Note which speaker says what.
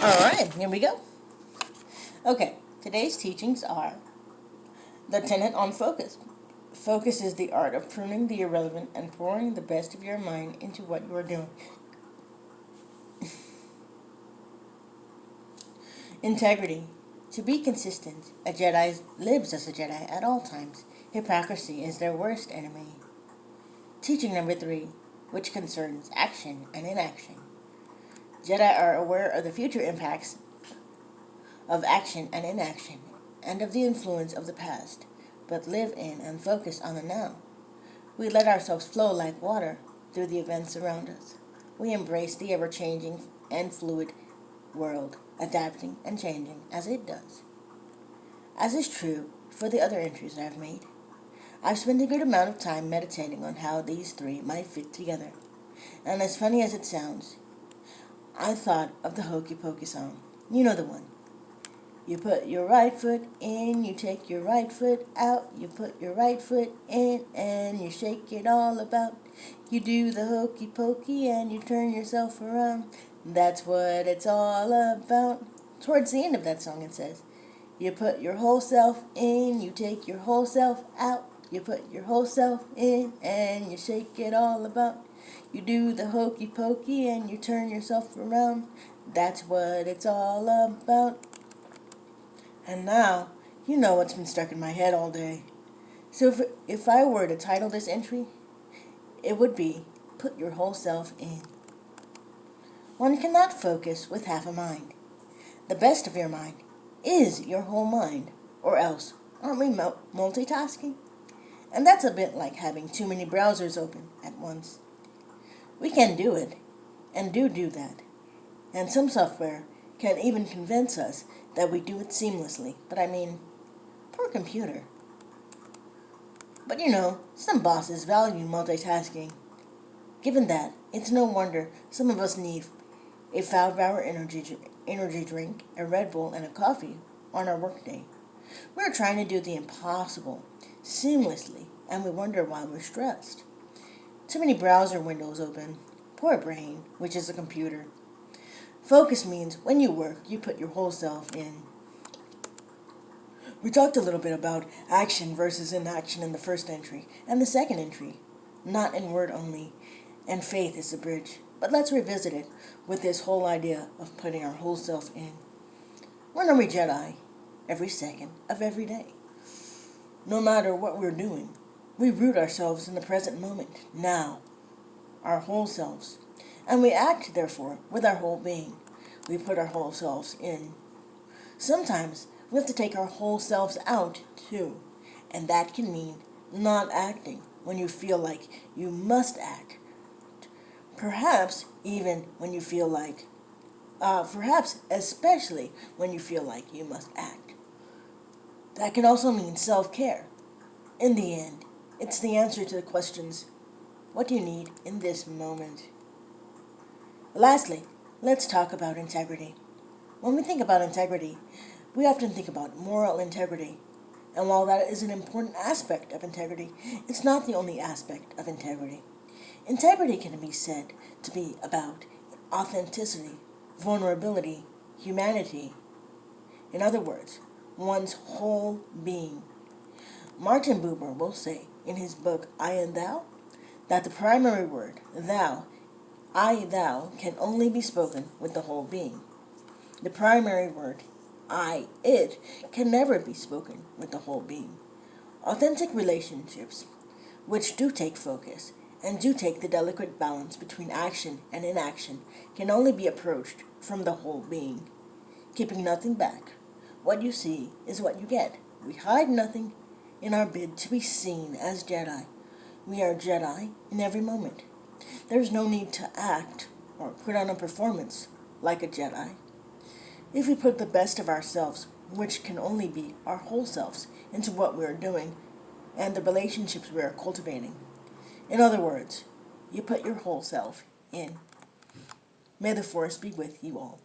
Speaker 1: Alright, here we go. Okay, today's teachings are the tenet on focus. Focus is the art of pruning the irrelevant and pouring the best of your mind into what you are doing. Integrity. To be consistent, a Jedi lives as a Jedi at all times. Hypocrisy is their worst enemy. Teaching number 3, which concerns action and inaction. Jedi are aware of the future impacts of action and inaction, and of the influence of the past, but live in and focus on the now. We let ourselves flow like water through the events around us. We embrace the ever-changing and fluid world, adapting and changing as it does. As is true for the other entries I've made, I've spent a good amount of time meditating on how these three might fit together. And as funny as it sounds, I thought of the Hokey Pokey song. You know the one. You put your right foot in, you take your right foot out, you put your right foot in, and you shake it all about. You do the hokey pokey and you turn yourself around. That's what it's all about. Towards the end of that song it says, you put your whole self in, you take your whole self out, you put your whole self in, and you shake it all about. You do the hokey pokey and you turn yourself around. That's what it's all about. And now, you know what's been stuck in my head all day. So if I were to title this entry, it would be, Put Your Whole Self In. One cannot focus with half a mind. The best of your mind is your whole mind, or else aren't we multitasking? And that's a bit like having too many browsers open at once. We can do it, and do that. And some software can even convince us that we do it seamlessly. But I mean, poor computer. But you know, some bosses value multitasking. Given that, it's no wonder some of us need a 5-hour energy drink, a Red Bull, and a coffee on our workday. We're trying to do the impossible seamlessly, and we wonder why we're stressed. Too many browser windows open. Poor brain, which is a computer. Focus means when you work, you put your whole self in. We talked a little bit about action versus inaction in the first entry, and the second entry, not in word only, and faith is the bridge. But let's revisit it with this whole idea of putting our whole self in. When are we Jedi? Every second of every day. No matter what we're doing, we root ourselves in the present moment, now, our whole selves. And we act, therefore, with our whole being. We put our whole selves in. Sometimes we have to take our whole selves out, too. And that can mean not acting when you feel like you must act. Perhaps even when you feel like, perhaps especially when you feel like you must act. That can also mean self-care. In the end, it's the answer to the questions, what do you need in this moment? Lastly, let's talk about integrity. When we think about integrity, we often think about moral integrity. And while that is an important aspect of integrity, it's not the only aspect of integrity. Integrity can be said to be about authenticity, vulnerability, humanity. In other words, one's whole being. Martin Buber will say in his book, I and Thou, that the primary word, thou, I, thou, can only be spoken with the whole being. The primary word, I, it, can never be spoken with the whole being. Authentic relationships, which do take focus, and do take the delicate balance between action and inaction, can only be approached from the whole being, keeping nothing back. What you see is what you get. We hide nothing in our bid to be seen as Jedi. We are Jedi in every moment. There's no need to act or put on a performance like a Jedi. If we put the best of ourselves, which can only be our whole selves, into what we are doing and the relationships we are cultivating. In other words, you put your whole self in. May the Force be with you all.